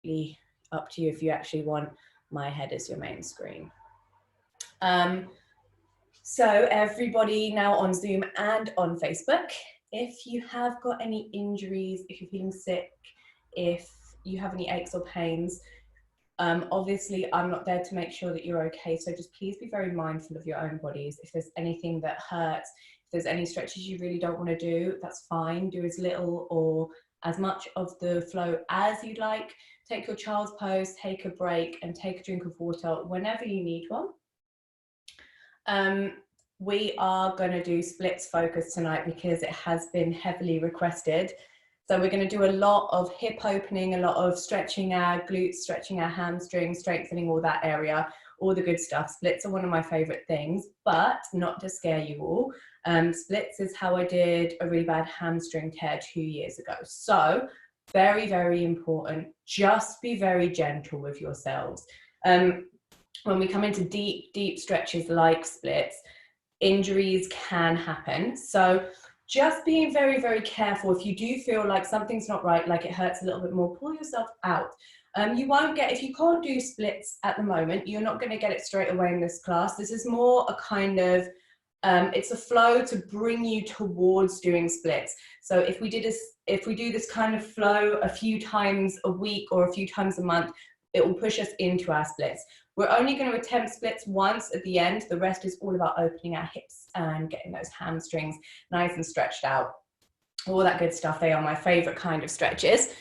completely up to you if you actually want my head as your main screen. So everybody now on Zoom and on Facebook, if you have got any injuries, if you're feeling sick, if you have any aches or pains, obviously I'm not there to make sure that you're okay, so just please be very mindful of your own bodies. If there's anything that hurts, if there's any stretches you really don't want to do, that's fine. Do as little or as much of the flow as you'd like. Take your child's pose, take a break, and take a drink of water whenever you need one. We are going to do splits focus tonight because it has been heavily requested. So we're going to do a lot of hip opening, a lot of stretching our glutes, stretching our hamstrings, strengthening all that area, all the good stuff. Splits are one of my favorite things, but not to scare you all. Splits is how I did a really bad hamstring tear 2 years ago. So very, very important. Just be very gentle with yourselves. When we come into deep, deep stretches like splits, injuries can happen. So just being very, very careful. If you do feel like something's not right, like it hurts a little bit more, pull yourself out. You won't get, if you can't do splits at the moment, you're not going to get it straight away in this class. This is more a kind of, it's a flow to bring you towards doing splits. So if we do this kind of flow a few times a week or a few times a month, it will push us into our splits. We're only going to attempt splits once at the end. The rest is all about opening our hips and getting those hamstrings nice and stretched out. All that good stuff. They are my favorite kind of stretches.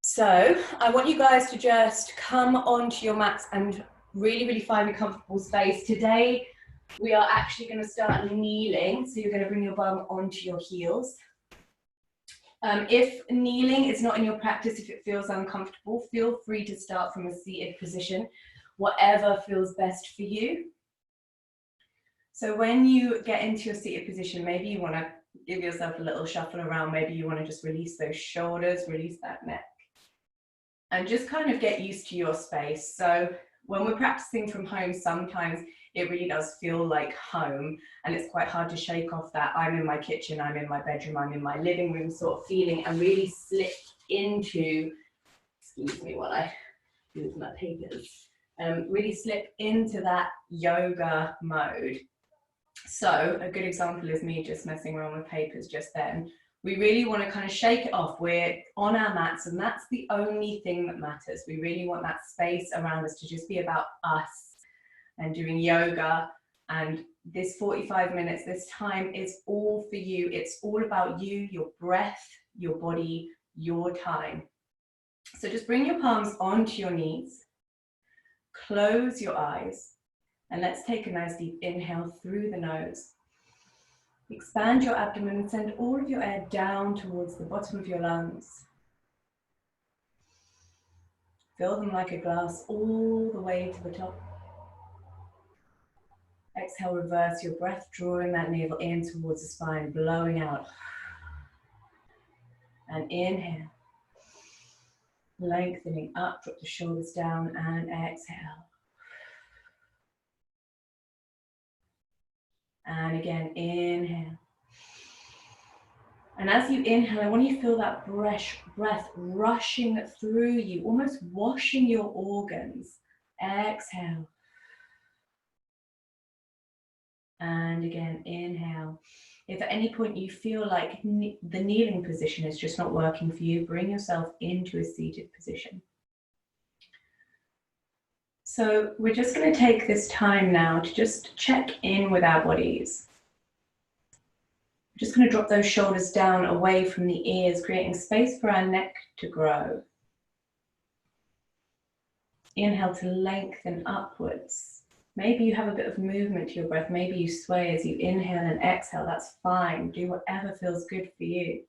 So I want you guys to just come onto your mats and really, really find a comfortable space. Today, we are actually going to start kneeling. So you're going to bring your bum onto your heels. If kneeling is not in your practice, if it feels uncomfortable, feel free to start from a seated position, whatever feels best for you. So when you get into your seated position, maybe you want to give yourself a little shuffle around. Maybe you want to just release those shoulders, release that neck, and just kind of get used to your space. So when we're practicing from home, sometimes it really does feel like home, and it's quite hard to shake off that I'm in my kitchen, I'm in my bedroom, I'm in my living room sort of feeling, and really slip into, excuse me while I use my papers, really slip into that yoga mode. So a good example is me just messing around with papers just then. We really want to kind of shake it off. We're on our mats, and that's the only thing that matters. We really want that space around us to just be about us and doing yoga. And this 45 minutes, this time is all for you. It's all about you, your breath, your body, your time. So just bring your palms onto your knees, close your eyes, and let's take a nice deep inhale through the nose. Expand your abdomen and send all of your air down towards the bottom of your lungs. Fill them like a glass all the way to the top. Exhale, reverse your breath, drawing that navel in towards the spine, blowing out. And inhale. Lengthening up, drop the shoulders down, and exhale. And again, inhale. And as you inhale, I want you to feel that breath rushing through you, almost washing your organs. Exhale. And again, inhale. If at any point you feel like the kneeling position is just not working for you, bring yourself into a seated position. So we're just going to take this time now to just check in with our bodies. We're just going to drop those shoulders down away from the ears, creating space for our neck to grow. Inhale to lengthen upwards. Maybe you have a bit of movement to your breath. Maybe you sway as you inhale and exhale. That's fine. Do whatever feels good for you.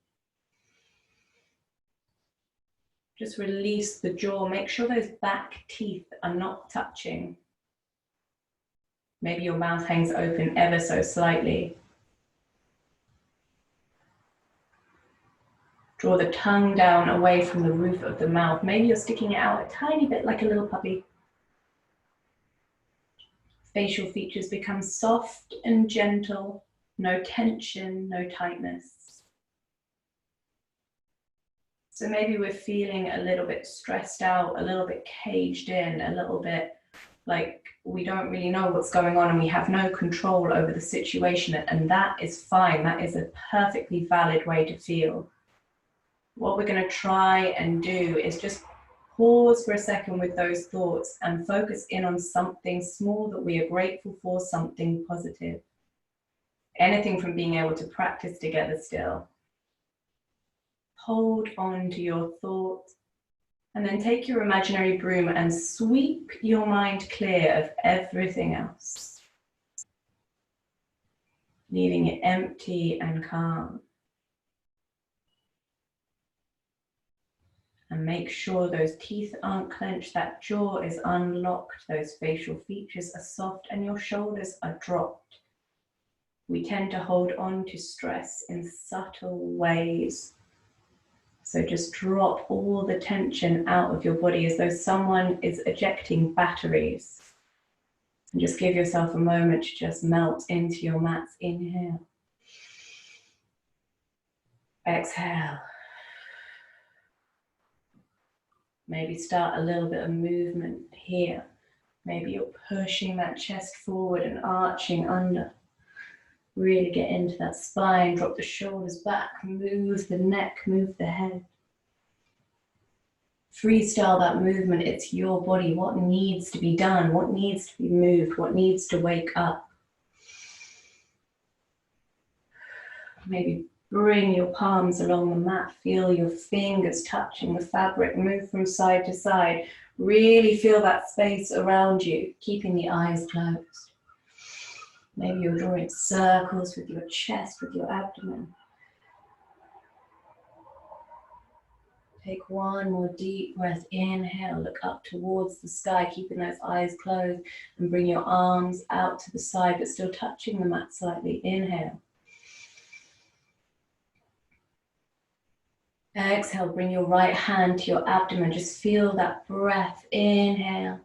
Just release the jaw. Make sure those back teeth are not touching. Maybe your mouth hangs open ever so slightly. Draw the tongue down away from the roof of the mouth. Maybe you're sticking it out a tiny bit like a little puppy. Facial features become soft and gentle. No tension, no tightness. So maybe we're feeling a little bit stressed out, a little bit caged in, a little bit like we don't really know what's going on and we have no control over the situation, and that is fine. That is a perfectly valid way to feel. What we're going to try and do is just pause for a second with those thoughts and focus in on something small that we are grateful for, something positive. Anything from being able to practice together still. Hold on to your thoughts and then take your imaginary broom and sweep your mind clear of everything else, leaving it empty and calm. And make sure those teeth aren't clenched, that jaw is unlocked, those facial features are soft, and your shoulders are dropped. We tend to hold on to stress in subtle ways. So just drop all the tension out of your body as though someone is ejecting batteries. And just give yourself a moment to just melt into your mats. Inhale. Exhale. Maybe start a little bit of movement here. Maybe you're pushing that chest forward and arching under. Really get into that spine, drop the shoulders back, move the neck, move the head. Freestyle that movement, it's your body. What needs to be done? What needs to be moved? What needs to wake up? Maybe bring your palms along the mat, feel your fingers touching the fabric, move from side to side. Really feel that space around you, keeping the eyes closed. Maybe you're drawing circles with your chest, with your abdomen. Take one more deep breath. Inhale, look up towards the sky, keeping those eyes closed, and bring your arms out to the side, but still touching the mat slightly. Inhale. Exhale, bring your right hand to your abdomen. Just feel that breath. Inhale.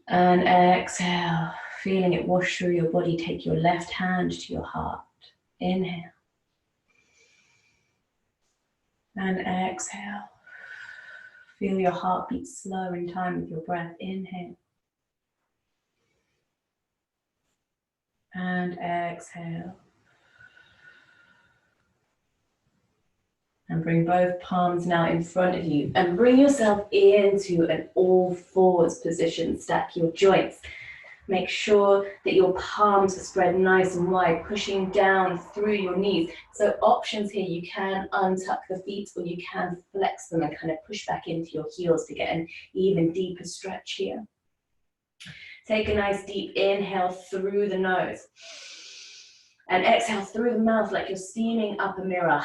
And exhale. Feeling it wash through your body. Take your left hand to your heart. Inhale. And exhale. Feel your heartbeat slow in time with your breath. Inhale. And exhale. And bring both palms now in front of you. And bring yourself into an all fours position. Stack your joints. Make sure that your palms are spread nice and wide, pushing down through your knees. So options here, you can untuck the feet or you can flex them and kind of push back into your heels to get an even deeper stretch here. Take a nice deep inhale through the nose. And exhale through the mouth like you're steaming up a mirror.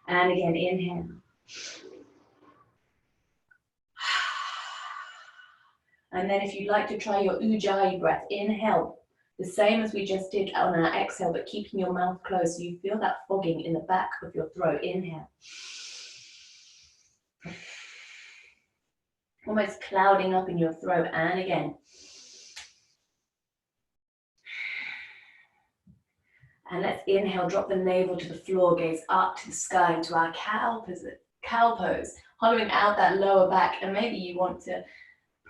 And again, inhale. And then if you'd like to try your Ujjayi breath, inhale, the same as we just did on our exhale, but keeping your mouth closed so you feel that fogging in the back of your throat. Inhale. Almost clouding up in your throat. And again. And let's inhale, drop the navel to the floor, gaze up to the sky into our cow pose, hollowing out that lower back. And maybe you want to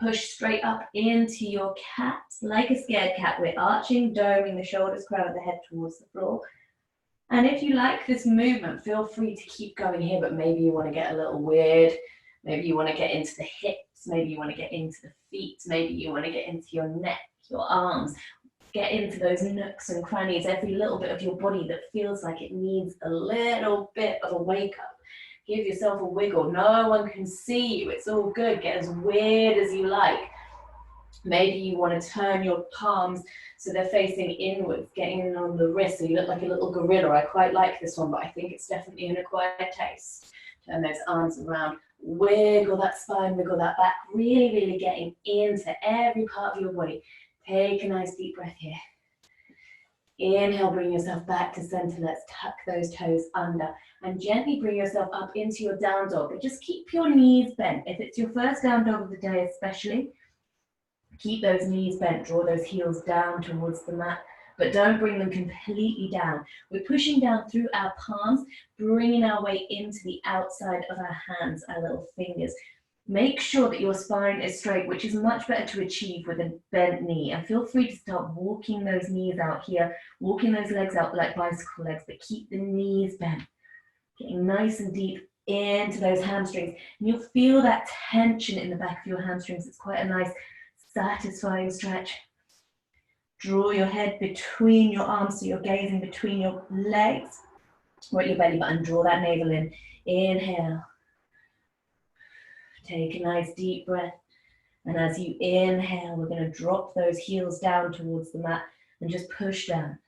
push straight up into your cat, like a scared cat. We're arching, doming the shoulders, crown the head towards the floor. And if you like this movement, feel free to keep going here, but maybe you want to get a little weird. Maybe you want to get into the hips. Maybe you want to get into the feet. Maybe you want to get into your neck, your arms. Get into those nooks and crannies, every little bit of your body that feels like it needs a little bit of a wake up. Give yourself a wiggle. No one can see you. It's all good. Get as weird as you like. Maybe you want to turn your palms so they're facing inwards, getting in on the wrist so you look like a little gorilla. I quite like this one, but I think it's definitely an acquired taste. Turn those arms around. Wiggle that spine, wiggle that back. Really, really getting into every part of your body. Take a nice deep breath here. Inhale, bring yourself back to center. Let's tuck those toes under and gently bring yourself up into your down dog. But just keep your knees bent. If it's your first down dog of the day especially, keep those knees bent. Draw those heels down towards the mat. but don't bring them completely down. We're pushing down through our palms, bringing our weight into the outside of our hands, our little fingers. Make sure that your spine is straight, which is much better to achieve with a bent knee. And feel free to start walking those knees out here, walking those legs out like bicycle legs, but keep the knees bent. Getting nice and deep into those hamstrings. And you'll feel that tension in the back of your hamstrings. It's quite a nice, satisfying stretch. Draw your head between your arms so you're gazing between your legs. Or at your belly button, draw that navel in. Inhale. Take a nice deep breath. And as you inhale, we're going to drop those heels down towards the mat and just push down.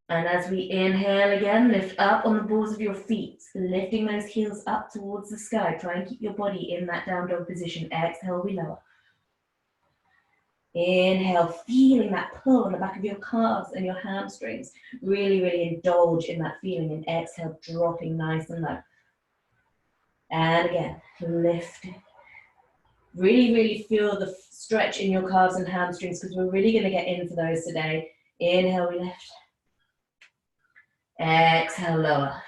And as we inhale again, lift up on the balls of your feet, lifting those heels up towards the sky. Try and keep your body in that down dog position. Exhale, we lower. Inhale, feeling that pull on the back of your calves and your hamstrings. Really, really indulge in that feeling. And exhale, dropping nice and low. And again, lift. Really, really feel the stretch in your calves and hamstrings because we're really going to get into those today. Inhale, we lift. Exhale, lower.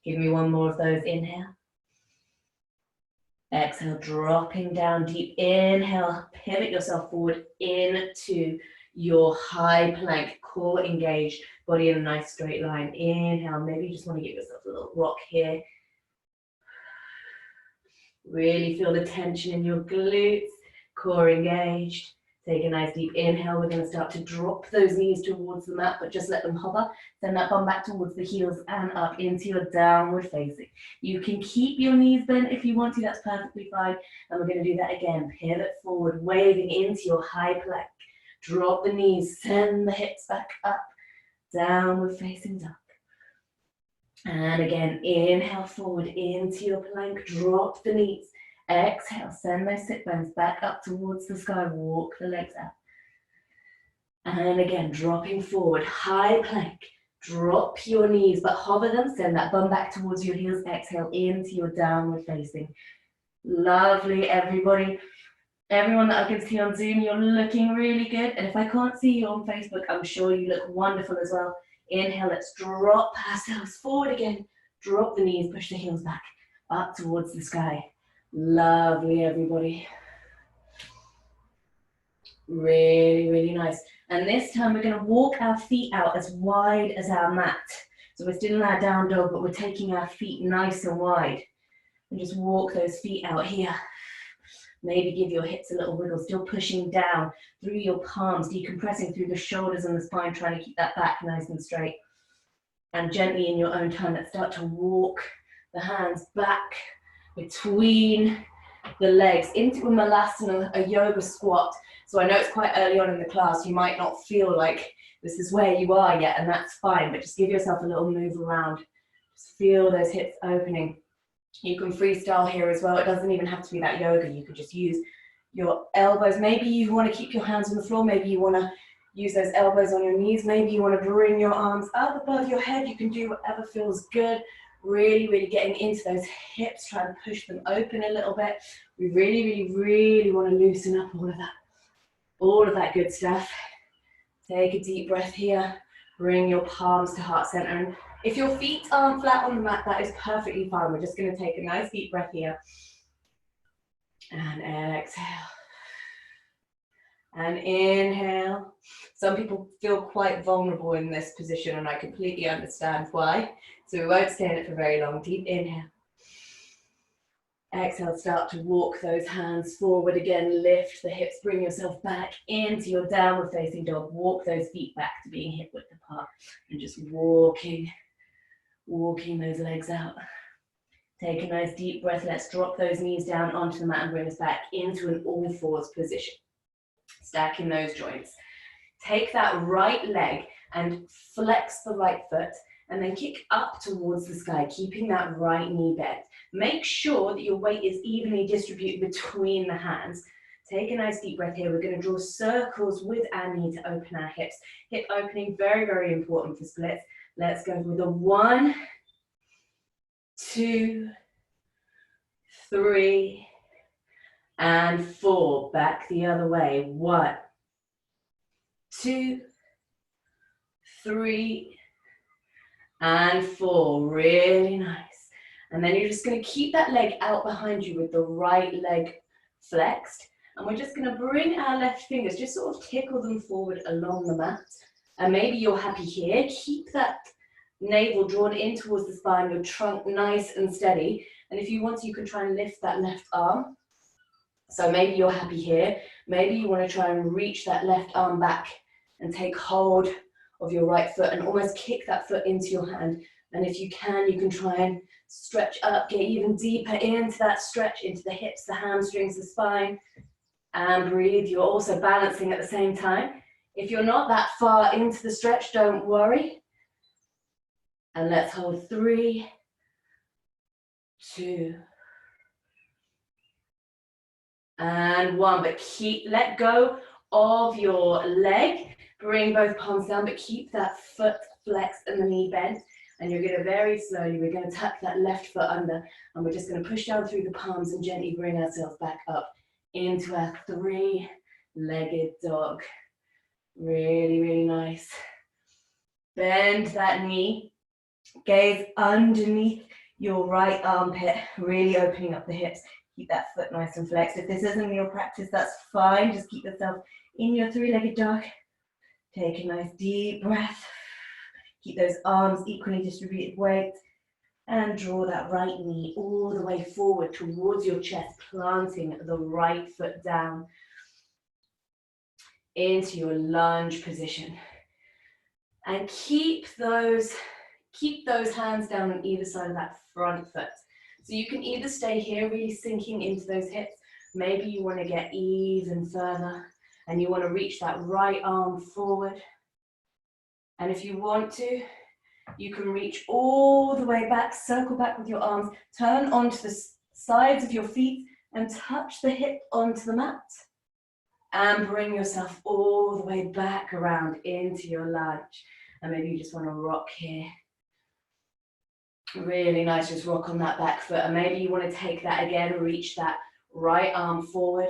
Give me one more of those. Inhale. Exhale, dropping down deep. Inhale, pivot yourself forward into your high plank. Core engaged, body in a nice straight line. Inhale, maybe you just want to give yourself a little rock here. Really feel the tension in your glutes, core engaged. Take a nice deep inhale. We're going to start to drop those knees towards the mat, but just let them hover. Send that bum back towards the heels and up into your downward facing. You can keep your knees bent if you want to, that's perfectly fine. And we're going to do that again. Pivot forward, waving into your high plank. Drop the knees, send the hips back up, downward facing dog. And again, inhale forward into your plank, drop the knees. Exhale, send those sit bones back up towards the sky, walk the legs out. And again, dropping forward, high plank. Drop your knees, but hover them, send that bum back towards your heels. Exhale into your downward facing. Lovely, everybody. Everyone that I can see on Zoom, you're looking really good. And if I can't see you on Facebook, I'm sure you look wonderful as well. Inhale, let's drop ourselves forward again. Drop the knees, push the heels back, up towards the sky. Lovely, everybody. Really, really nice. And this time we're going to walk our feet out as wide as our mat. So we're still in our down dog, but we're taking our feet nice and wide. And just walk those feet out here. Maybe give your hips a little wiggle, still pushing down through your palms, decompressing through the shoulders and the spine, trying to keep that back nice and straight. And gently in your own time, let's start to walk the hands back between the legs into a malasana, a yoga squat. So I know it's quite early on in the class, you might not feel like this is where you are yet, and that's fine, but just give yourself a little move around. Just feel those hips opening. You can freestyle here as well. It doesn't even have to be that yoga. You could just use your elbows. Maybe you want to keep your hands on the floor. Maybe you want to use those elbows on your knees. Maybe you want to bring your arms up above your head. You can do whatever feels good. Really, really getting into those hips. Try and push them open a little bit. We really, really, really want to loosen up all of that good stuff. Take a deep breath here. Bring your palms to heart center. And if your feet aren't flat on the mat, that is perfectly fine. We're just going to take a nice deep breath here. And exhale. And inhale. Some people feel quite vulnerable in this position, and I completely understand why. So we won't stay in it for very long. Deep inhale. Exhale, start to walk those hands forward again. Lift the hips, bring yourself back into your downward facing dog. Walk those feet back to being hip width apart. And just walking those legs out. Take a nice deep breath. Let's drop those knees down onto the mat and bring us back into an all fours position. Stacking those joints. Take that right leg and flex the right foot and then kick up towards the sky, keeping that right knee bent. Make sure that your weight is evenly distributed between the hands. Take a nice deep breath here. We're going to draw circles with our knee to open our hips. Hip opening, very, very important for splits. Let's go with a 1, 2, 3, and 4. Back the other way. 1, 2, 3, and 4. Really nice. And then you're just going to keep that leg out behind you with the right leg flexed. And we're just going to bring our left fingers, just sort of tickle them forward along the mat. And maybe you're happy here. Keep that navel drawn in towards the spine, your trunk nice and steady. And if you want to, you can try and lift that left arm. So maybe you're happy here. Maybe you want to try and reach that left arm back and take hold of your right foot and almost kick that foot into your hand. And if you can try and stretch up, get even deeper into that stretch, into the hips, the hamstrings, the spine. And breathe. You're also balancing at the same time. If you're not that far into the stretch, don't worry. And let's hold 3, 2, and 1. But let go of your leg. Bring both palms down, but keep that foot flexed and the knee bent. And you're going to very slowly, we're going to tuck that left foot under. And we're just going to push down through the palms and gently bring ourselves back up into our 3-legged dog. Really, really nice. Bend that knee. Gaze underneath your right armpit, really opening up the hips. Keep that foot nice and flexed. If this isn't your practice, that's fine. Just keep yourself in your 3-legged dog. Take a nice deep breath. Keep those arms equally distributed weight. And draw that right knee all the way forward towards your chest, planting the right foot down into your lunge position. And keep those hands down on either side of that front foot. So you can either stay here, really sinking into those hips. Maybe you want to get even further and you want to reach that right arm forward. And if you want to, you can reach all the way back, circle back with your arms, turn onto the sides of your feet and touch the hip onto the mat. And bring yourself all the way back around into your lunge. And maybe you just want to rock here. Really nice, just rock on that back foot. And maybe you want to take that again, reach that right arm forward.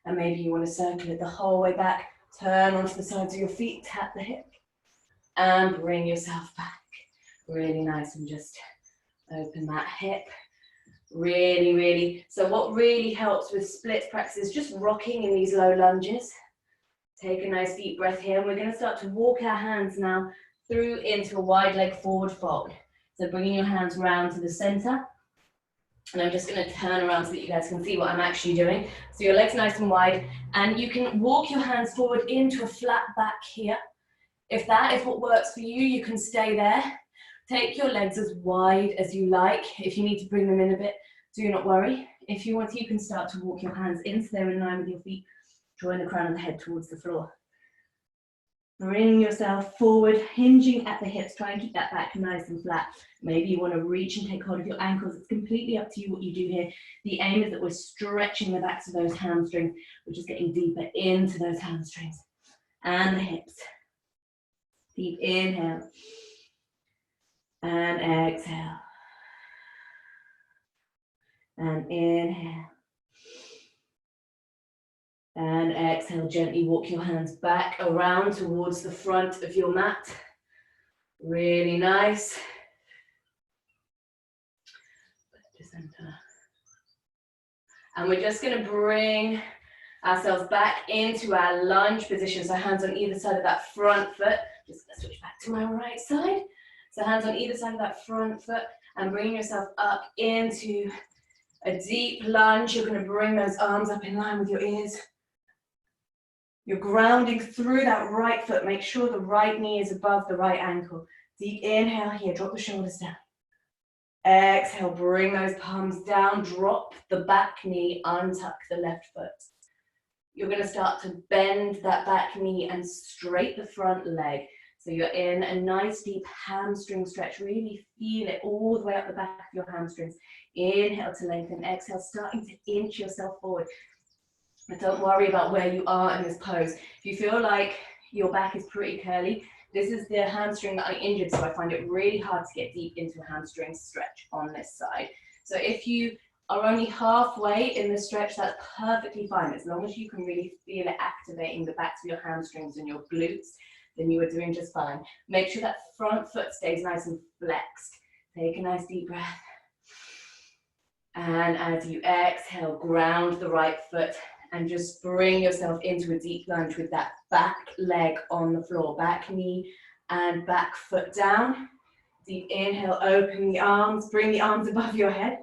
And maybe you want to circle it the whole way back, turn onto the sides of your feet, tap the hip. And bring yourself back. Really nice, and just open that hip. Really, really. So what really helps with splits practice is just rocking in these low lunges. Take a nice deep breath here. And we're going to start to walk our hands now through into a wide leg forward fold. So bringing your hands round to the center. And I'm just going to turn around so that you guys can see what I'm actually doing. So your legs nice and wide. And you can walk your hands forward into a flat back here. If that is what works for you, you can stay there. Take your legs as wide as you like. If you need to bring them in a bit, do not worry. If you want to, you can start to walk your hands into there in line with your feet, drawing the crown of the head towards the floor. Bring yourself forward, hinging at the hips. Try and keep that back nice and flat. Maybe you want to reach and take hold of your ankles. It's completely up to you what you do here. The aim is that we're stretching the backs of those hamstrings. We're just getting deeper into those hamstrings and the hips. Deep inhale. And exhale. And inhale. And exhale. Gently walk your hands back around towards the front of your mat. Really nice. And we're just going to bring ourselves back into our lunge position. So hands on either side of that front foot. Just going to switch back to my right side. So hands on either side of that front foot and bring yourself up into a deep lunge. You're going to bring those arms up in line with your ears. You're grounding through that right foot. Make sure the right knee is above the right ankle. Deep inhale here, drop the shoulders down. Exhale, bring those palms down, drop the back knee, untuck the left foot. You're going to start to bend that back knee and straight the front leg. So you're in a nice deep hamstring stretch. Really feel it all the way up the back of your hamstrings. Inhale to lengthen, exhale, starting to inch yourself forward. But don't worry about where you are in this pose. If you feel like your back is pretty curly, this is the hamstring that I injured, so I find it really hard to get deep into a hamstring stretch on this side. So if you are only halfway in the stretch, that's perfectly fine. As long as you can really feel it activating the backs of your hamstrings and your glutes, then you are doing just fine. Make sure that front foot stays nice and flexed. Take a nice deep breath. And as you exhale, ground the right foot and just bring yourself into a deep lunge with that back leg on the floor, back knee and back foot down. Deep inhale, open the arms, bring the arms above your head.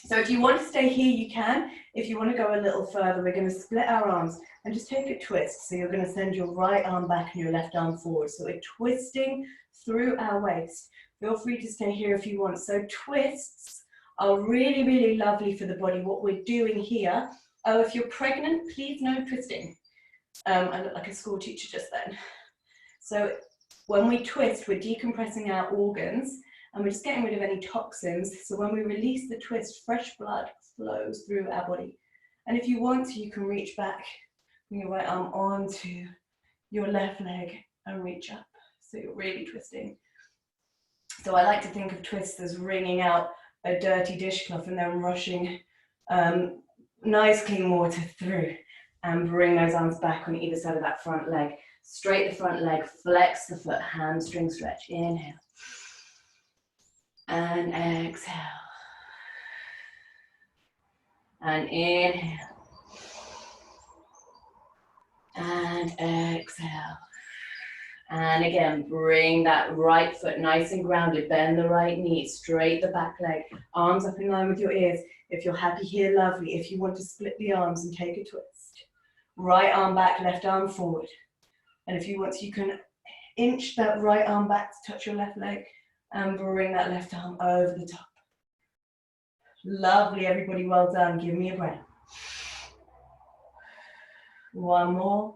So if you want to stay here, you can. If you want to go a little further, we're going to split our arms and just take a twist. So you're going to send your right arm back and your left arm forward. So we're twisting through our waist. Feel free to stay here if you want. So twists are really, really lovely for the body. What we're doing here, oh, if you're pregnant, please no twisting. I look like a school teacher just then. So when we twist, we're decompressing our organs and we're just getting rid of any toxins. So when we release the twist, fresh blood flows through our body. And if you want to, you can reach back, bring your right arm onto your left leg and reach up. So you're really twisting. So I like to think of twists as wringing out a dirty dishcloth and then rushing nice clean water through and bring those arms back on either side of that front leg. Straight the front leg, flex the foot, hamstring stretch. Inhale. And exhale. And inhale. And exhale. And again, bring that right foot nice and grounded. Bend the right knee, straight the back leg. Arms up in line with your ears. If you're happy here, lovely. If you want to split the arms and take a twist. Right arm back, left arm forward. And if you want to, you can inch that right arm back to touch your left leg and bring that left arm over the top. Lovely, everybody, well done. Give me a breath. One more.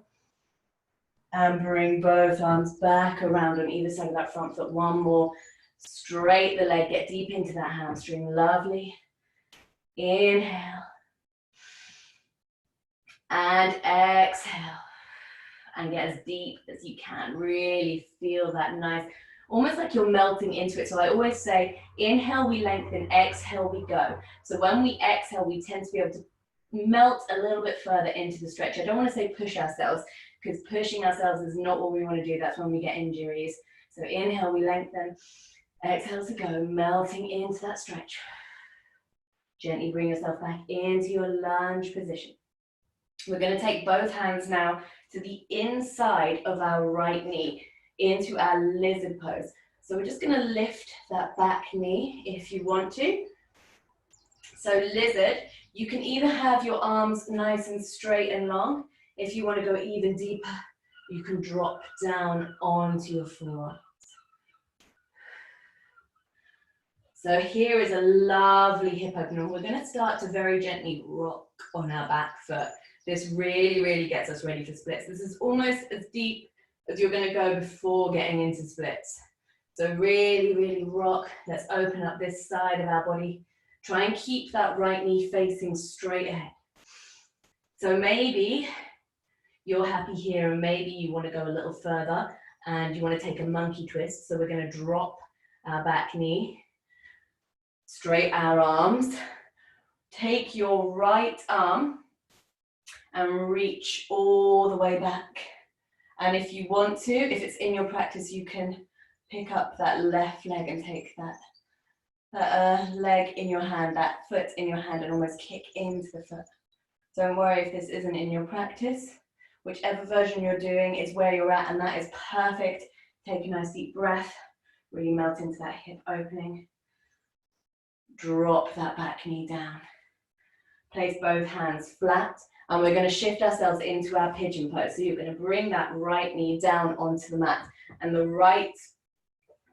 And bring both arms back around on either side of that front foot. One more. Straight the leg, get deep into that hamstring. Lovely. Inhale. And exhale. And get as deep as you can. Really feel that nice, almost like you're melting into it. So I always say, inhale, we lengthen, exhale, we go. So when we exhale, we tend to be able to melt a little bit further into the stretch. I don't want to say push ourselves, because pushing ourselves is not what we want to do. That's when we get injuries. So inhale, we lengthen, exhale to go, melting into that stretch. Gently bring yourself back into your lunge position. We're going to take both hands now to the inside of our right knee, into our lizard pose. So we're just going to lift that back knee if you want to. So lizard, you can either have your arms nice and straight and long. If you want to go even deeper, you can drop down onto your forearms. So here is a lovely hip opener. We're going to start to very gently rock on our back foot. This really, really gets us ready for splits. This is almost as deep as you're going to go before getting into splits. So really, really rock. Let's open up this side of our body. Try and keep that right knee facing straight ahead. So maybe you're happy here and maybe you want to go a little further and you want to take a monkey twist. So we're going to drop our back knee, straight our arms. Take your right arm and reach all the way back. And if you want to, if it's in your practice, you can pick up that left leg and take that leg in your hand, that foot in your hand, and almost kick into the foot. Don't worry if this isn't in your practice. Whichever version you're doing is where you're at, and that is perfect. Take a nice deep breath, really melt into that hip opening. Drop that back knee down. Place both hands flat. And we're going to shift ourselves into our pigeon pose. So you're going to bring that right knee down onto the mat. And the right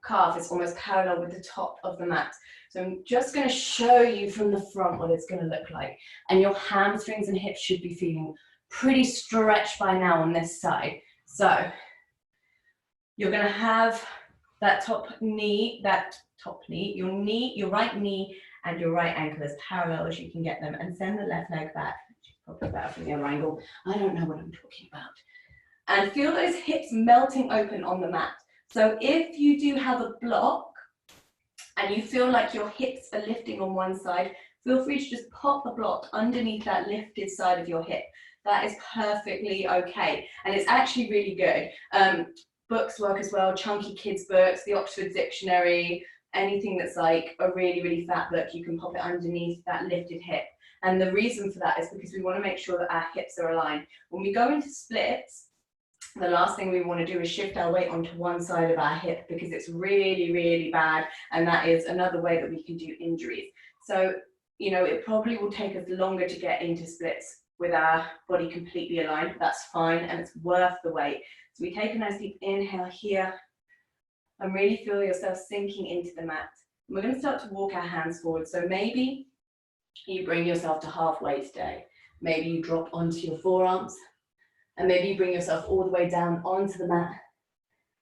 calf is almost parallel with the top of the mat. So I'm just going to show you from the front what it's going to look like. And your hamstrings and hips should be feeling pretty stretched by now on this side. So you're going to have that your right knee and your right ankle as parallel as you can get them. And send the left leg back. Probably better from the other angle. I don't know what I'm talking about. And feel those hips melting open on the mat. So if you do have a block and you feel like your hips are lifting on one side, feel free to just pop the block underneath that lifted side of your hip. That is perfectly okay. And it's actually really good. books work as well, chunky kids books, the Oxford Dictionary, anything that's like a really, really fat book, you can pop it underneath that lifted hip. And the reason for that is because we want to make sure that our hips are aligned. When we go into splits, the last thing we want to do is shift our weight onto one side of our hip, because it's really, really bad. And that is another way that we can do injuries. So, you know, it probably will take us longer to get into splits with our body completely aligned, but that's fine, and it's worth the wait. So we take a nice deep inhale here and really feel yourself sinking into the mat. And we're going to start to walk our hands forward. So maybe you bring yourself to halfway today. Maybe you drop onto your forearms, and maybe you bring yourself all the way down onto the mat,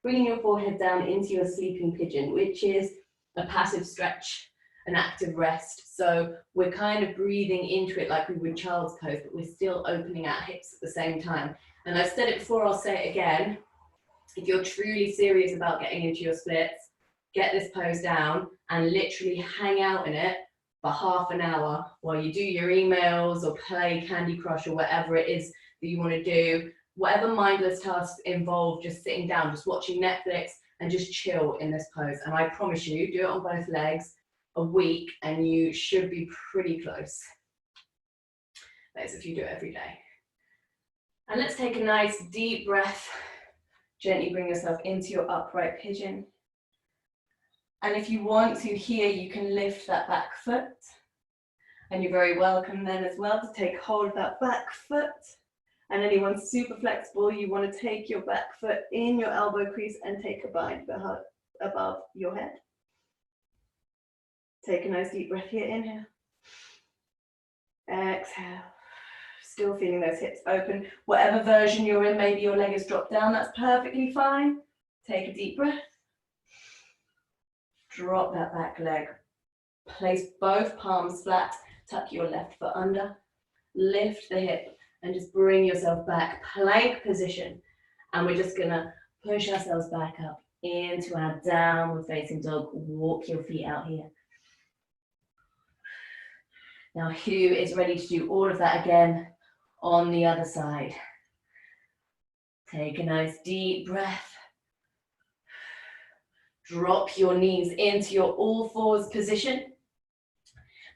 bringing your forehead down into your sleeping pigeon, which is a passive stretch, an active rest. So we're kind of breathing into it like we would child's pose, but we're still opening our hips at the same time. And I've said it before, I'll say it again. If you're truly serious about getting into your splits, get this pose down and literally hang out in it for half an hour while you do your emails or play Candy Crush or whatever it is that you want to do. Whatever mindless tasks involve just sitting down, just watching Netflix, and just chill in this pose. And I promise you, do it on both legs a week and you should be pretty close. That is if you do it every day. And let's take a nice deep breath. Gently bring yourself into your upright pigeon. And if you want to here, you can lift that back foot. And you're very welcome then as well to take hold of that back foot. And anyone super flexible, you want to take your back foot in your elbow crease and take a bind above your head. Take a nice deep breath here, inhale. Exhale. Still feeling those hips open. Whatever version you're in, maybe your leg is dropped down, that's perfectly fine. Take a deep breath. Drop that back leg. Place both palms flat. Tuck your left foot under. Lift the hip and just bring yourself back. Plank position. And we're just gonna push ourselves back up into our downward facing dog. Walk your feet out here. Now, who is ready to do all of that again on the other side? Take a nice deep breath. Drop your knees into your all fours position.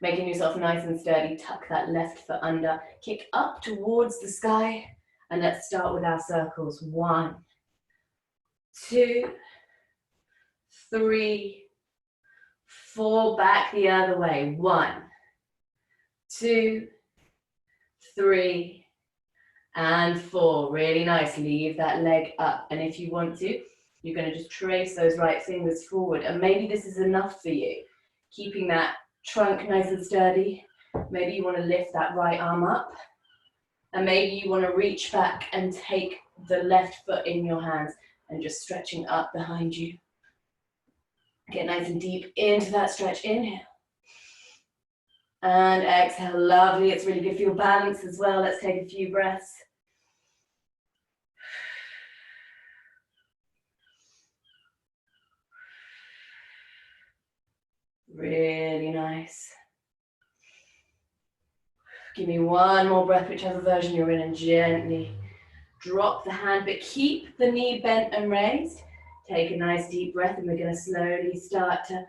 Making yourself nice and sturdy, tuck that left foot under, kick up towards the sky, and let's start with our circles. 1, 2, 3, 4, back the other way. 1, 2, 3, and 4. Really nice. Leave that leg up. And if you want to, you're going to just trace those right fingers forward. And maybe this is enough for you. Keeping that trunk nice and sturdy. Maybe you want to lift that right arm up. And maybe you want to reach back and take the left foot in your hands and just stretching up behind you. Get nice and deep into that stretch. Inhale. And exhale. Lovely. It's really good for your balance as well. Let's take a few breaths. Really nice. Give me one more breath, whichever version you're in, and gently drop the hand, but keep the knee bent and raised. Take a nice deep breath, and we're going to slowly start to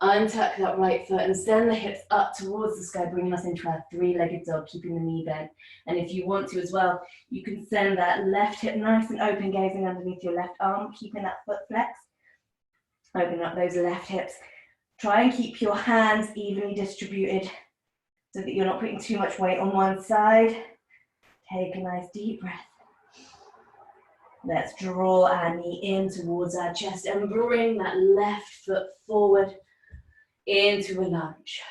untuck that right foot and send the hips up towards the sky, bringing us into our three-legged dog, keeping the knee bent. And if you want to as well, you can send that left hip nice and open, gazing underneath your left arm, keeping that foot flexed. Open up those left hips. Try and keep your hands evenly distributed so that you're not putting too much weight on one side. Take a nice deep breath. Let's draw our knee in towards our chest and bring that left foot forward into a lunge.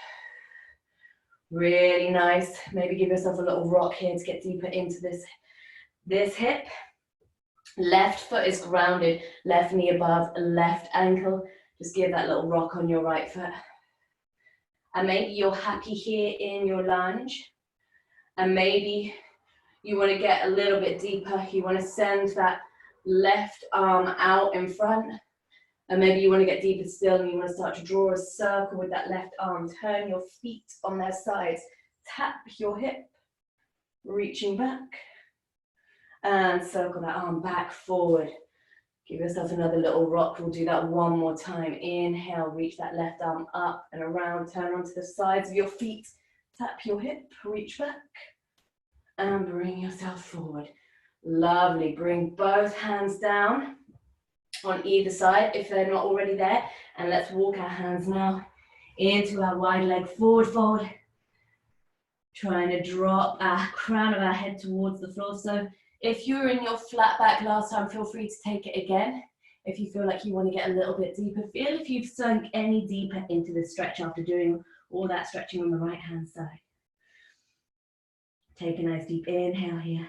Really nice. Maybe give yourself a little rock here to get deeper into this hip. Left foot is grounded, left knee above, left ankle. Just give that little rock on your right foot. And maybe you're happy here in your lunge. And maybe you want to get a little bit deeper. You want to send that left arm out in front. And maybe you want to get deeper still and you want to start to draw a circle with that left arm. Turn your feet on their sides. Tap your hip, reaching back. And circle that arm back forward. Give yourself another little rock. We'll do that one more time. Inhale, reach that left arm up and around. Turn onto the sides of your feet. Tap your hip, reach back. And bring yourself forward. Lovely. Bring both hands down on either side if they're not already there. And let's walk our hands now into our wide leg forward fold. Trying to drop our crown of our head towards the floor. So if you were in your flat back last time, feel free to take it again. If you feel like you want to get a little bit deeper, feel if you've sunk any deeper into the stretch after doing all that stretching on the right hand side. Take a nice deep inhale here.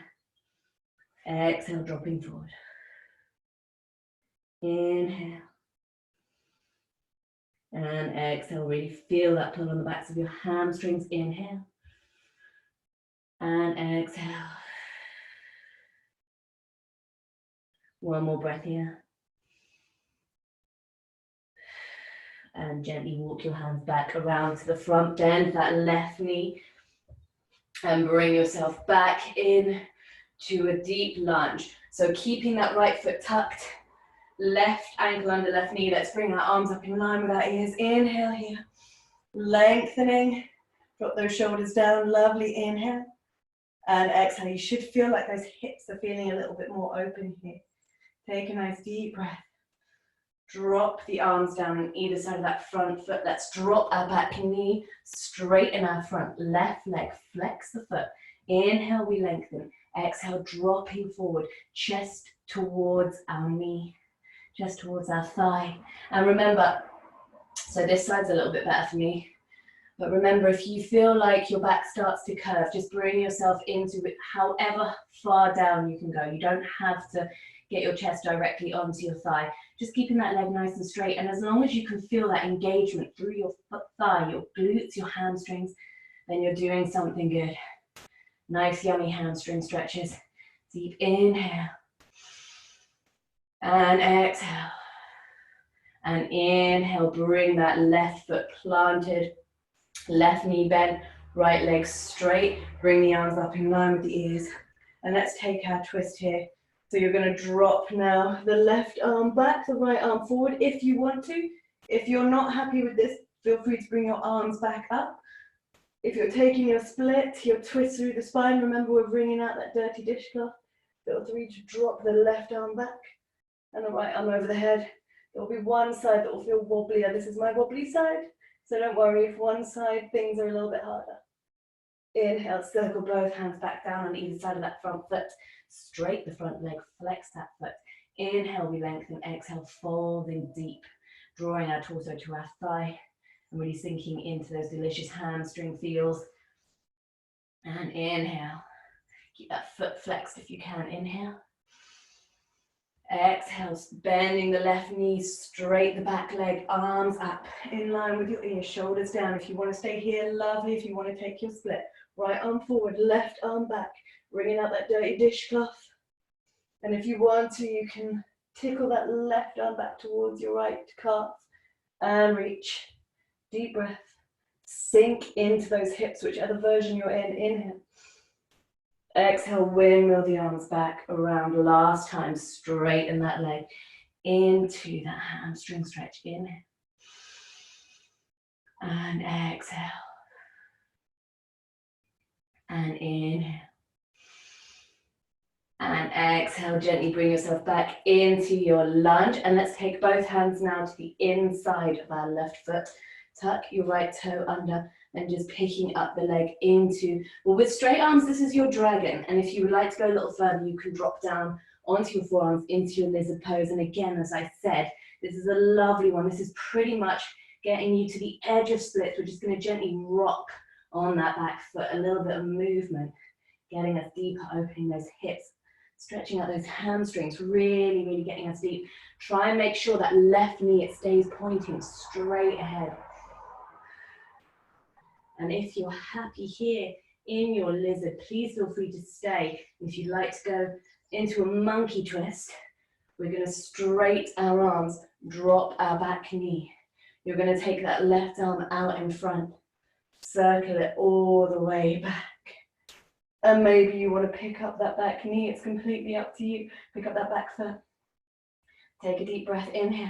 Exhale, dropping forward. Inhale. And exhale, really feel that pull on the backs of your hamstrings. Inhale. And exhale. One more breath here. And gently walk your hands back around to the front. Bend that left knee. And bring yourself back in to a deep lunge. So keeping that right foot tucked. Left ankle under left knee. Let's bring our arms up in line with our ears. Inhale here. Lengthening. Drop those shoulders down. Lovely. Inhale. And exhale. You should feel like those hips are feeling a little bit more open here. Take a nice deep breath. Drop the arms down on either side of that front foot. Let's drop our back knee. Straighten our front left leg. Flex the foot. Inhale, we lengthen. Exhale, dropping forward. Chest towards our knee. Chest towards our thigh. And remember, so this side's a little bit better for me. But remember, if you feel like your back starts to curve, just bring yourself into it however far down you can go. You don't have to get your chest directly onto your thigh. Just keeping that leg nice and straight. And as long as you can feel that engagement through your thigh, your glutes, your hamstrings, then you're doing something good. Nice, yummy hamstring stretches. Deep inhale. And exhale. And inhale, bring that left foot planted. Left knee bent, right leg straight. Bring the arms up in line with the ears. And let's take our twist here. So you're going to drop now the left arm back, the right arm forward if you want to. If you're not happy with this, feel free to bring your arms back up. If you're taking your split, your twist through the spine, remember we're bringing out that dirty dishcloth. Feel free to drop the left arm back and the right arm over the head. There will be one side that will feel wobblier. This is my wobbly side. So don't worry if one side things are a little bit harder. Inhale, circle both hands back down on either side of that front foot. Straight the front leg, flex that foot. Inhale, we lengthen. Exhale, folding deep. Drawing our torso to our thigh. And really sinking into those delicious hamstring feels. And inhale. Keep that foot flexed if you can. Inhale. Exhale, bending the left knee, straight the back leg, arms up, in line with your ears, shoulders down. If you want to stay here, lovely. If you want to take your split, right arm forward, left arm back, bringing out that dirty dishcloth. And if you want to, you can tickle that left arm back towards your right calf and reach. Deep breath. Sink into those hips, whichever version you're in. Inhale. Exhale, windmill the arms back around. Last time, straighten that leg into that hamstring stretch. Inhale. And exhale. And inhale. And exhale, gently bring yourself back into your lunge. And let's take both hands now to the inside of our left foot. Tuck your right toe under. And just picking up the leg into, well, with straight arms, this is your dragon. And if you would like to go a little further, you can drop down onto your forearms into your lizard pose. And again, as I said, this is a lovely one. This is pretty much getting you to the edge of splits. We're just going to gently rock on that back foot, a little bit of movement, getting us deeper, opening those hips, stretching out those hamstrings, really, really getting us deep. Try and make sure that left knee, it stays pointing straight ahead. And if you're happy here in your lizard, please feel free to stay. If you'd like to go into a monkey twist, we're going to straight our arms, drop our back knee. You're going to take that left arm out in front, circle it all the way back. And maybe you want to pick up that back knee. It's completely up to you. Pick up that back foot. Take a deep breath, inhale.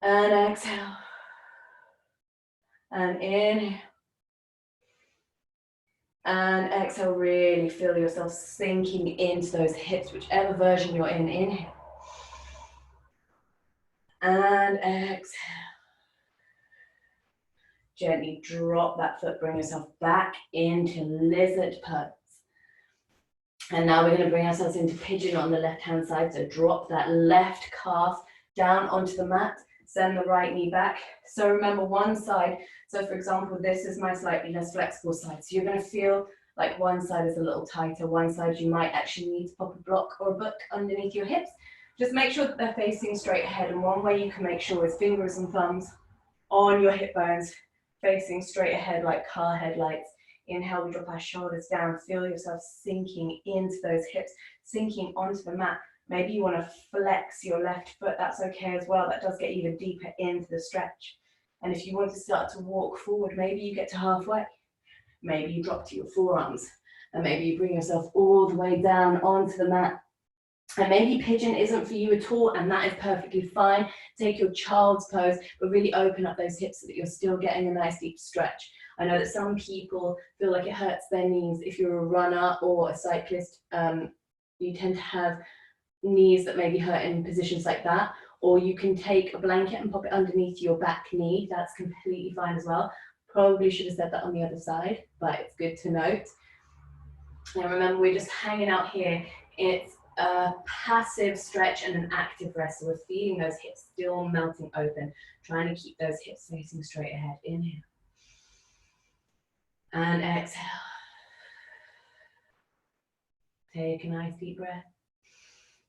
And exhale. And inhale. And exhale, really feel yourself sinking into those hips, whichever version you're in. Inhale. And exhale. Gently drop that foot, bring yourself back into lizard pose. And now we're going to bring ourselves into pigeon on the left-hand side. So drop that left calf down onto the mat, send the right knee back. So remember one side. So for example, this is my slightly less flexible side. So you're going to feel like one side is a little tighter. One side you might actually need to pop a block or a book underneath your hips. Just make sure that they're facing straight ahead. And one way you can make sure is fingers and thumbs on your hip bones, facing straight ahead like car headlights. Inhale, we drop our shoulders down. Feel yourself sinking into those hips, sinking onto the mat. Maybe you want to flex your left foot. That's okay as well. That does get even deeper into the stretch. And if you want to start to walk forward, maybe you get to halfway. Maybe you drop to your forearms. And maybe you bring yourself all the way down onto the mat. And maybe pigeon isn't for you at all, and that is perfectly fine. Take your child's pose, but really open up those hips so that you're still getting a nice deep stretch. I know that some people feel like it hurts their knees. If you're a runner or a cyclist, you tend to have knees that maybe hurt in positions like that. Or you can take a blanket and pop it underneath your back knee. That's completely fine as well. Probably should have said that on the other side, but it's good to note. And remember, we're just hanging out here. It's a passive stretch and an active rest. So we're feeling those hips still melting open, trying to keep those hips facing straight ahead. Inhale. And exhale. Take a nice deep breath.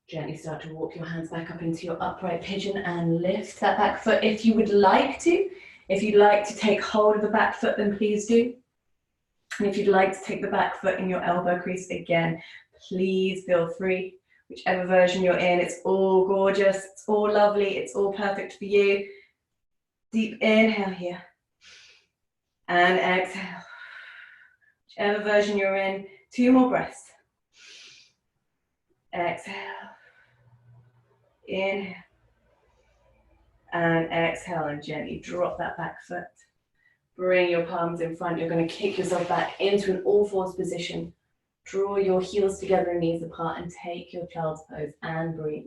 Gently start to walk your hands back up into your upright pigeon and lift that back foot if you would like to. If you'd like to take hold of the back foot, then please do. And if you'd like to take the back foot in your elbow crease again, please feel free. Whichever version you're in, it's all gorgeous, it's all lovely, it's all perfect for you. Deep inhale here. And exhale. Whichever version you're in, 2 more breaths. Exhale. Inhale. And exhale, and gently drop that back foot. Bring your palms in front. You're going to kick yourself back into an all-fours position. Draw your heels together and knees apart and take your child's pose and breathe.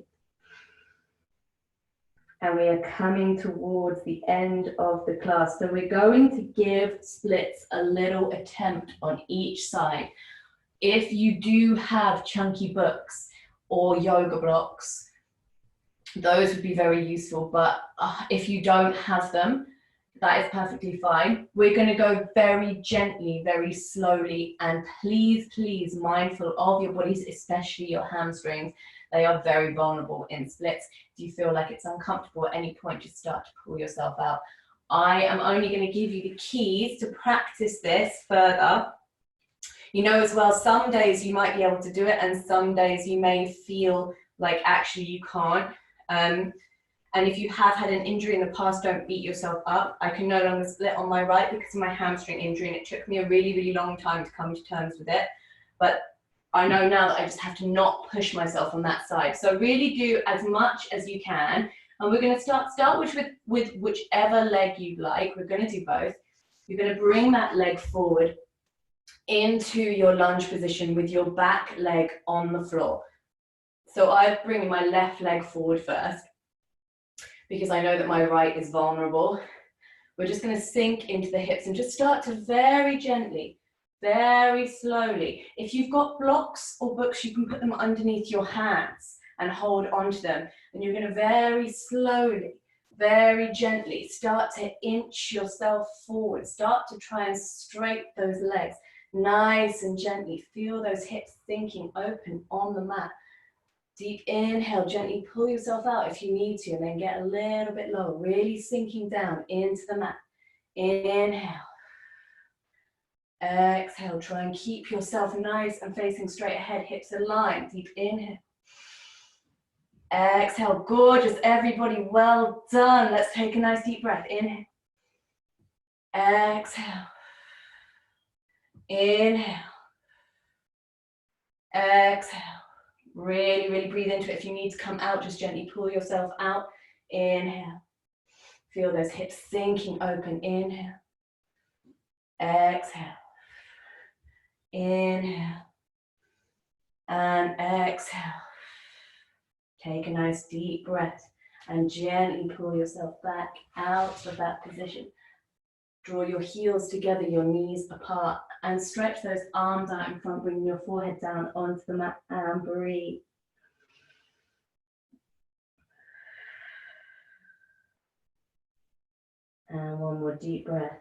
And we are coming towards the end of the class. So we're going to give splits a little attempt on each side. If you do have chunky books or yoga blocks, those would be very useful. But if you don't have them, that is perfectly fine. We're going to go very gently, very slowly, and please, please, mindful of your bodies, especially your hamstrings. They are very vulnerable in splits. If you feel like it's uncomfortable at any point, just start to pull yourself out. I am only going to give you the keys to practice this further. You know as well, some days you might be able to do it, and some days you may feel like actually you can't. And if you have had an injury in the past, don't beat yourself up. I can no longer split on my right because of my hamstring injury, and it took me a really, really long time to come to terms with it. But I know now that I just have to not push myself on that side. So really do as much as you can. And we're going to start with whichever leg you'd like. We're going to do both. You're going to bring that leg forward into your lunge position with your back leg on the floor. So I'm bringing my left leg forward first, because I know that my right is vulnerable. We're just going to sink into the hips and just start to very gently, very slowly. If you've got blocks or books, you can put them underneath your hands and hold onto them. And you're going to very slowly, very gently start to inch yourself forward. Start to try and straighten those legs nice and gently. Feel those hips sinking open on the mat. Deep inhale, gently pull yourself out if you need to, and then get a little bit lower, really sinking down into the mat. Inhale. Exhale, try and keep yourself nice and facing straight ahead, hips aligned. Deep inhale. Exhale, gorgeous, everybody, well done. Let's take a nice deep breath. Inhale. Exhale. Inhale. Exhale. Really, really breathe into it. If you need to come out, just gently pull yourself out. Inhale. Feel those hips sinking open. Inhale. Exhale. Inhale. And exhale. Take a nice deep breath and gently pull yourself back out of that position. Draw your heels together, your knees apart, and stretch those arms out in front, bringing your forehead down onto the mat and breathe. And one more deep breath.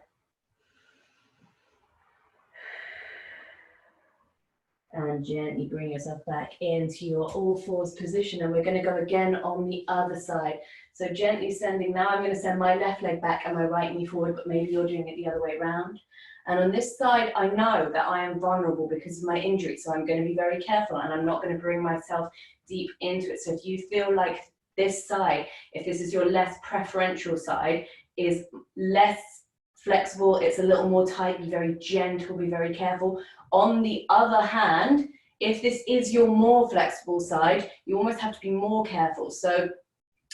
And gently bring yourself back into your all fours position. And we're going to go again on the other side. So gently sending, now I'm going to send my left leg back and my right knee forward, but maybe you're doing it the other way around. And on this side, I know that I am vulnerable because of my injury. So I'm going to be very careful and I'm not going to bring myself deep into it. So if you feel like this side, if this is your less preferential side, is less flexible, it's a little more tight, be very gentle, be very careful. On the other hand, if this is your more flexible side, you almost have to be more careful. So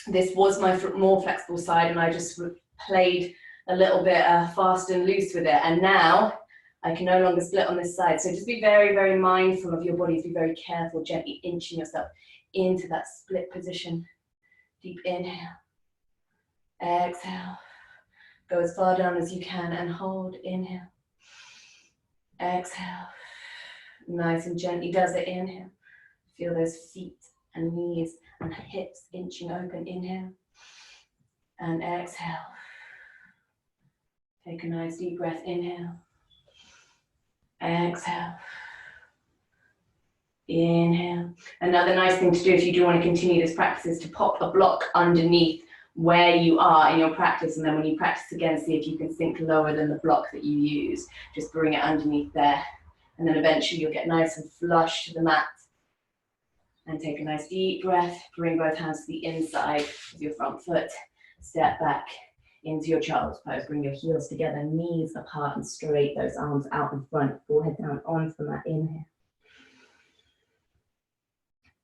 this was my more flexible side and I just played a little bit fast and loose with it. And now I can no longer split on this side. So just be very, very mindful of your body. Be very careful, gently inching yourself into that split position. Deep inhale. Exhale. Go as far down as you can and hold. Inhale. Exhale. Nice and gently does it. Inhale. Feel those feet and knees and hips inching open. Inhale. And exhale. Take a nice deep breath. Inhale. Exhale. Inhale. Another nice thing to do if you do want to continue this practice is to pop a block underneath where you are in your practice, and then when you practice again, see if you can sink lower than the block that you use. Just bring it underneath there, and then eventually you'll get nice and flush to the mat. And take a nice deep breath. Bring both hands to the inside of your front foot. Step back into your child's pose. Bring your heels together, knees apart and straight. Those arms out in front, forehead down onto the mat. Inhale.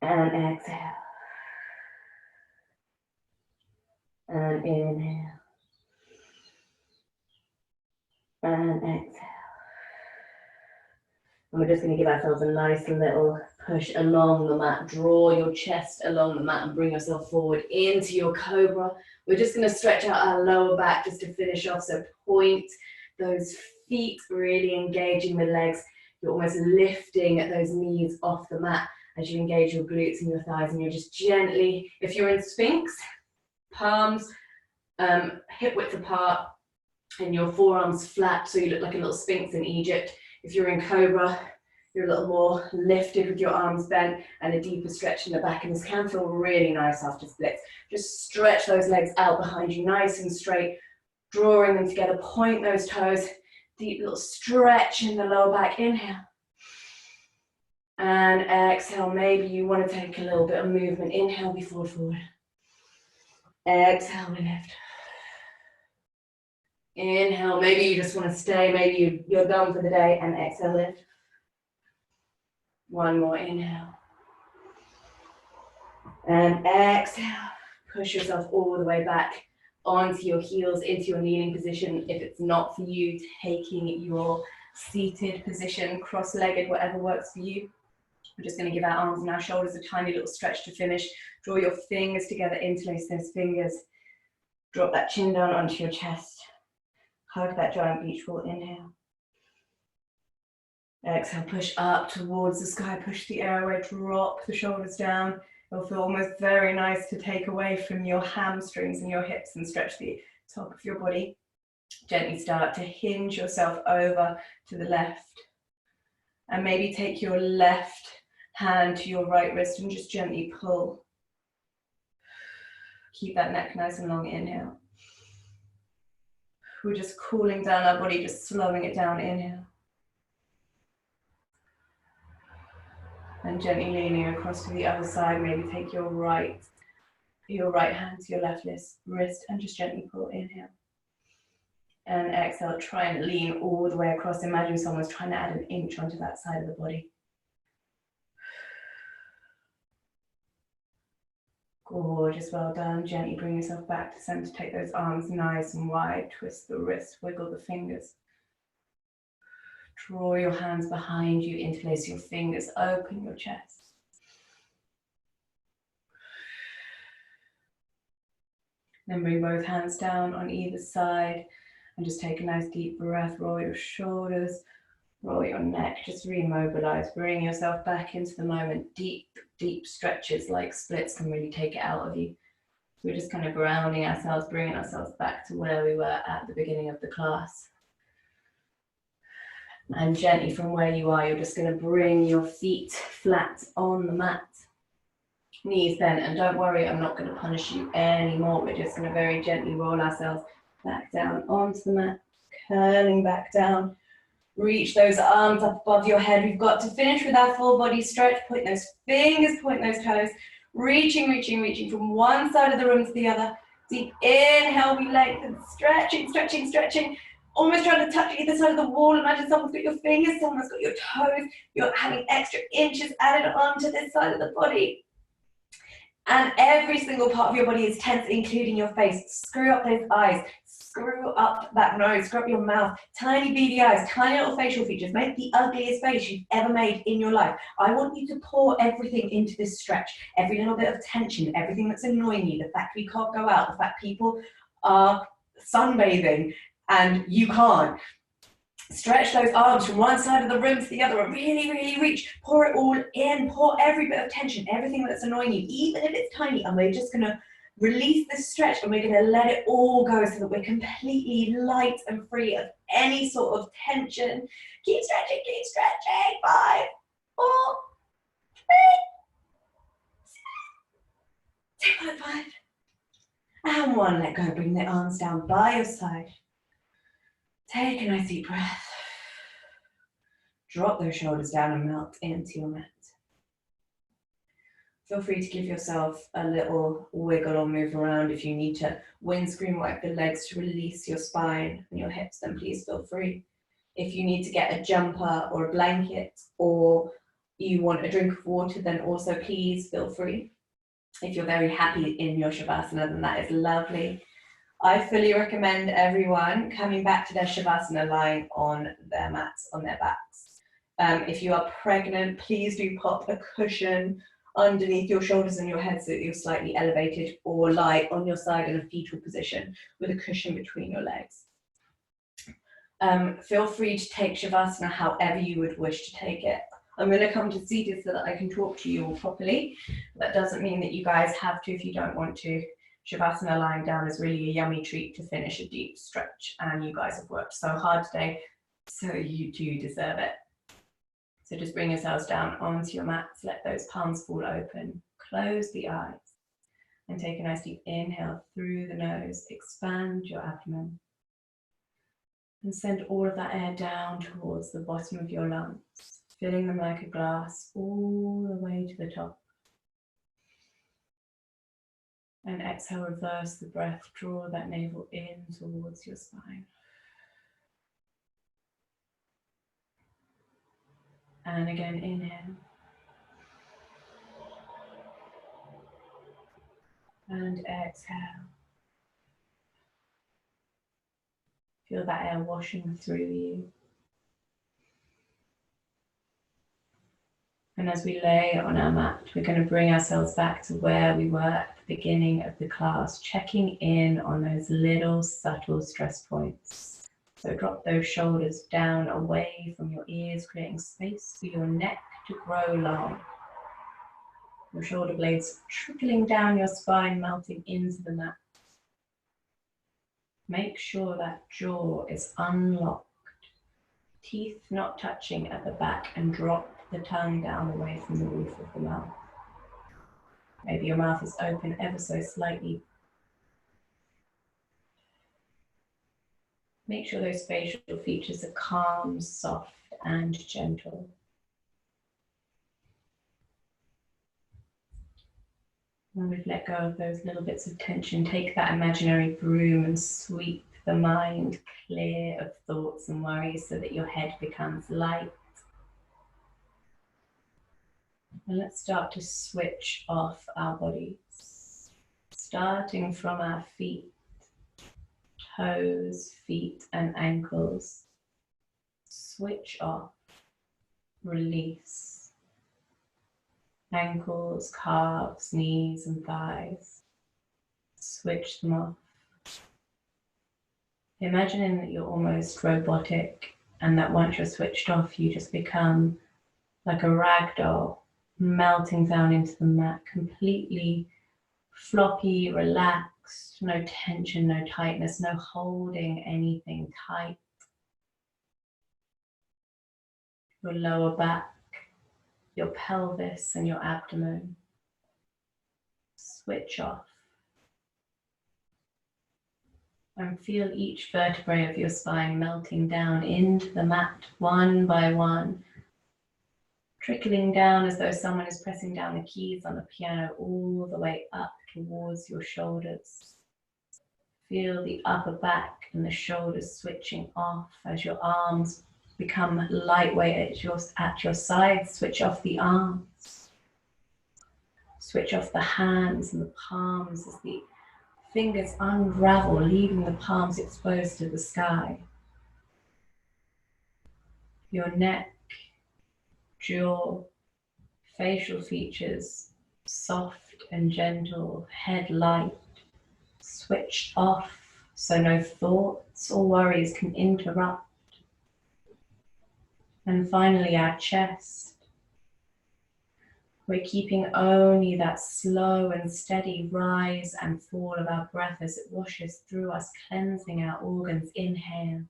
And exhale. And inhale. And exhale. And we're just going to give ourselves a nice little push along the mat. Draw your chest along the mat and bring yourself forward into your cobra. We're just going to stretch out our lower back just to finish off. So point those feet, really engaging the legs. You're almost lifting those knees off the mat as you engage your glutes and your thighs. And you're just gently, if you're in Sphinx, palms hip width apart and your forearms flat, so you look like a little Sphinx in Egypt. If you're in Cobra, you're a little more lifted with your arms bent and a deeper stretch in the back. And this can feel really nice after splits. Just stretch those legs out behind you, nice and straight, drawing them together. Point those toes, deep little stretch in the lower back. Inhale. And exhale. Maybe you want to take a little bit of movement. Inhale before forward. Exhale, we lift. Inhale, maybe you just want to stay, maybe you're done for the day, and exhale, lift. One more, inhale. And exhale, push yourself all the way back onto your heels, into your kneeling position. If it's not for you, taking your seated position, cross-legged, whatever works for you. We're just going to give our arms and our shoulders a tiny little stretch to finish. Draw your fingers together, interlace those fingers. Drop that chin down onto your chest. Hug that giant beach ball. Inhale. Exhale, push up towards the sky. Push the air away. Drop the shoulders down. It'll feel almost very nice to take away from your hamstrings and your hips and stretch the top of your body. Gently start to hinge yourself over to the left. And maybe take your left hand to your right wrist and just gently pull. Keep that neck nice and long. Inhale. We're just cooling down our body, just slowing it down. Inhale. And gently leaning across to the other side. Maybe take your right hand to your left wrist and just gently pull. Inhale. And exhale, try and lean all the way across. Imagine someone's trying to add an inch onto that side of the body. Gorgeous, well done. Gently bring yourself back to center. Take those arms nice and wide. Twist the wrists, wiggle the fingers. Draw your hands behind you, interlace your fingers, open your chest. Then bring both hands down on either side and just take a nice deep breath. Roll your shoulders, roll your neck, just remobilize. Bring yourself back into the moment. Deep, deep stretches like splits can really take it out of you. We're just kind of grounding ourselves, bringing ourselves back to where we were at the beginning of the class. And gently from where you are, you're just going to bring your feet flat on the mat. Knees bent, and don't worry, I'm not going to punish you anymore. We're just going to very gently roll ourselves back down onto the mat, curling back down. Reach those arms up above your head. We've got to finish with our full body stretch. Point those fingers, point those toes. Reaching, reaching, reaching from one side of the room to the other. Deep inhale, we lengthen, stretching, stretching, stretching. Almost trying to touch either side of the wall. Imagine someone's got your fingers, someone's got your toes. You're having extra inches added onto this side of the body. And every single part of your body is tense, including your face. Screw up those eyes. Screw up that nose. Screw up your mouth. Tiny beady eyes. Tiny little facial features. Make the ugliest face you've ever made in your life. I want you to pour everything into this stretch. Every little bit of tension. Everything that's annoying you. The fact we can't go out. The fact people are sunbathing and you can't. Stretch those arms from one side of the room to the other and really, really reach. Pour it all in. Pour every bit of tension, everything that's annoying you, even if it's tiny. And we're just going to release this stretch and we're going to let it all go so that we're completely light and free of any sort of tension. Keep stretching, keep stretching. 5, 4, 3, 2, 1, 5. And 1, let go. Bring the arms down by your side. Take a nice deep breath. Drop those shoulders down and melt into your mat. Feel free to give yourself a little wiggle or move around. If you need to windscreen wipe the legs to release your spine and your hips, then please feel free. If you need to get a jumper or a blanket or you want a drink of water, then also please feel free. If you're very happy in your Shavasana, then that is lovely. I fully recommend everyone coming back to their Shavasana lying on their mats, on their backs. If you are pregnant, please do pop a cushion underneath your shoulders and your head so that you're slightly elevated, or lie on your side in a fetal position with a cushion between your legs. Feel free to take Shavasana however you would wish to take it. I'm going to come to seated so that I can talk to you all properly. That doesn't mean that you guys have to if you don't want to. Shavasana lying down is really a yummy treat to finish a deep stretch, and you guys have worked so hard today, so you do deserve it. So just bring yourselves down onto your mats, let those palms fall open, close the eyes, and take a nice deep inhale through the nose, expand your abdomen, and send all of that air down towards the bottom of your lungs, filling them like a glass all the way to the top. And exhale, reverse the breath, draw that navel in towards your spine. And again, inhale. And exhale. Feel that air washing through you. And as we lay on our mat, we're going to bring ourselves back to where we were at the beginning of the class, checking in on those little subtle stress points. So drop those shoulders down away from your ears, creating space for your neck to grow long. Your shoulder blades trickling down your spine, melting into the mat. Make sure that jaw is unlocked, teeth not touching at the back, and drop the tongue down away from the roof of the mouth. Maybe your mouth is open ever so slightly. Make sure those facial features are calm, soft, and gentle. When we've let go of those little bits of tension, take that imaginary broom and sweep the mind clear of thoughts and worries so that your head becomes light. And let's start to switch off our bodies. starting from our feet, toes, feet and ankles. Switch off, release. Ankles, calves, knees and thighs. Switch them off. Imagining that you're almost robotic and that once you're switched off, you just become like a rag doll, melting down into the mat, completely floppy, relaxed, no tension, no tightness, no holding anything tight. Your lower back, your pelvis and your abdomen. Switch off. And feel each vertebrae of your spine melting down into the mat one by one, trickling down as though someone is pressing down the keys on the piano all the way up towards your shoulders. Feel the upper back and the shoulders switching off as your arms become lightweight at your sides. Switch off the arms. Switch off the hands and the palms as the fingers unravel, leaving the palms exposed to the sky. Your neck, jaw, facial features, soft and gentle, head light, switched off so no thoughts or worries can interrupt. And finally, our chest. We're keeping only that slow and steady rise and fall of our breath as it washes through us, cleansing our organs. Inhale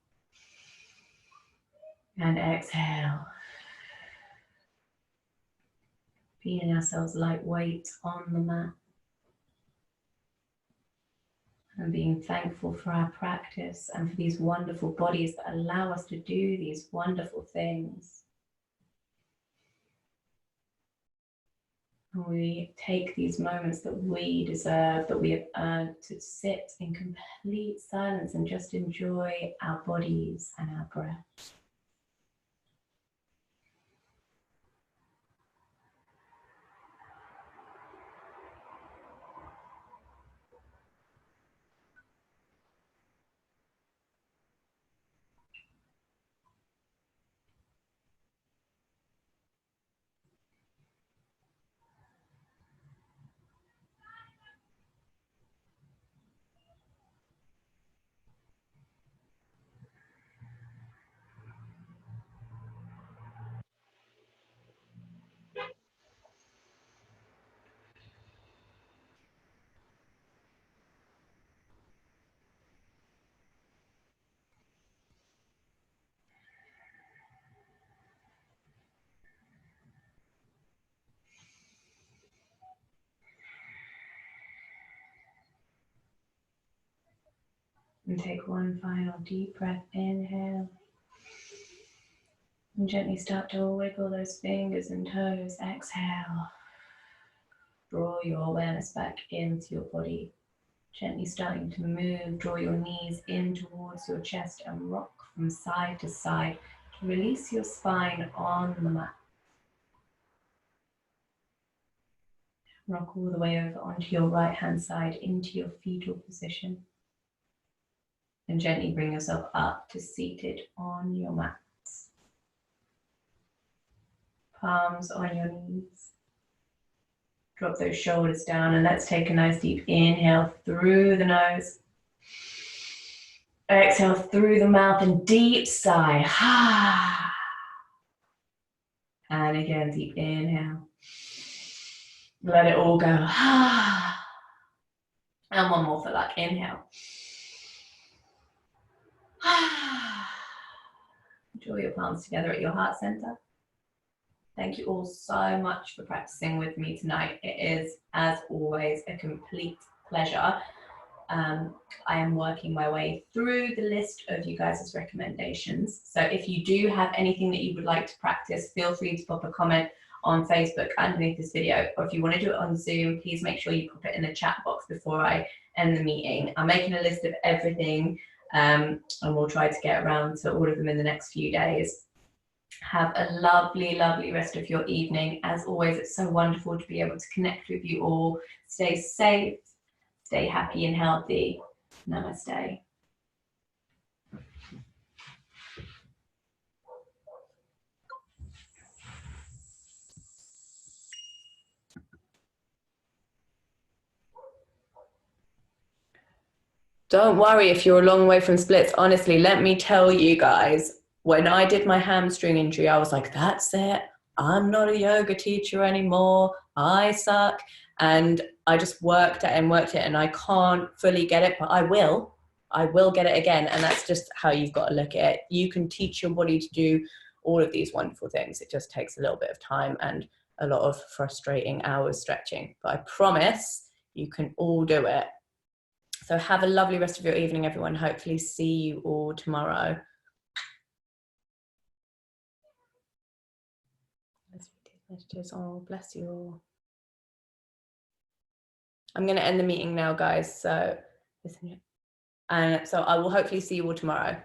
and exhale. Feeling ourselves lightweight on the mat. And being thankful for our practice and for these wonderful bodies that allow us to do these wonderful things. We take these moments that we deserve, that we have earned, to sit in complete silence and just enjoy our bodies and our breath. And take one final deep breath. Inhale. And gently start to wiggle those fingers and toes. Exhale. Draw your awareness back into your body. Gently starting to move. Draw your knees in towards your chest and rock from side to side to release your spine on the mat. Rock all the way over onto your right hand side into your fetal position. And gently bring yourself up to seated on your mats. Palms on your knees. Drop those shoulders down and let's take a nice deep inhale through the nose. Exhale through the mouth and deep sigh. And again, deep inhale. Let it all go. And one more for luck. Inhale. Draw your palms together at your heart center. Thank you all so much for practicing with me tonight. It is, as always, a complete pleasure. I am working my way through the list of you guys' recommendations. So if you do have anything that you would like to practice, feel free to pop a comment on Facebook underneath this video. Or if you want to do it on Zoom, please make sure you pop it in the chat box before I end the meeting. I'm making a list of everything and we'll try to get around to all of them in the next few days. Have a lovely, lovely rest of your evening. As always, it's so wonderful to be able to connect with you all. Stay safe, Stay happy and healthy. Namaste. Don't worry if you're a long way from splits. Honestly, let me tell you guys, when I did my hamstring injury, I was like, that's it. I'm not a yoga teacher anymore. I suck. And I just worked it and I can't fully get it, but I will get it again. And that's just how you've got to look at it. You can teach your body to do all of these wonderful things. It just takes a little bit of time and a lot of frustrating hours stretching, but I promise you can all do it. So have a lovely rest of your evening, everyone. Hopefully see you all tomorrow. Oh, bless you all. I'm going to end the meeting now, guys. So I will hopefully see you all tomorrow.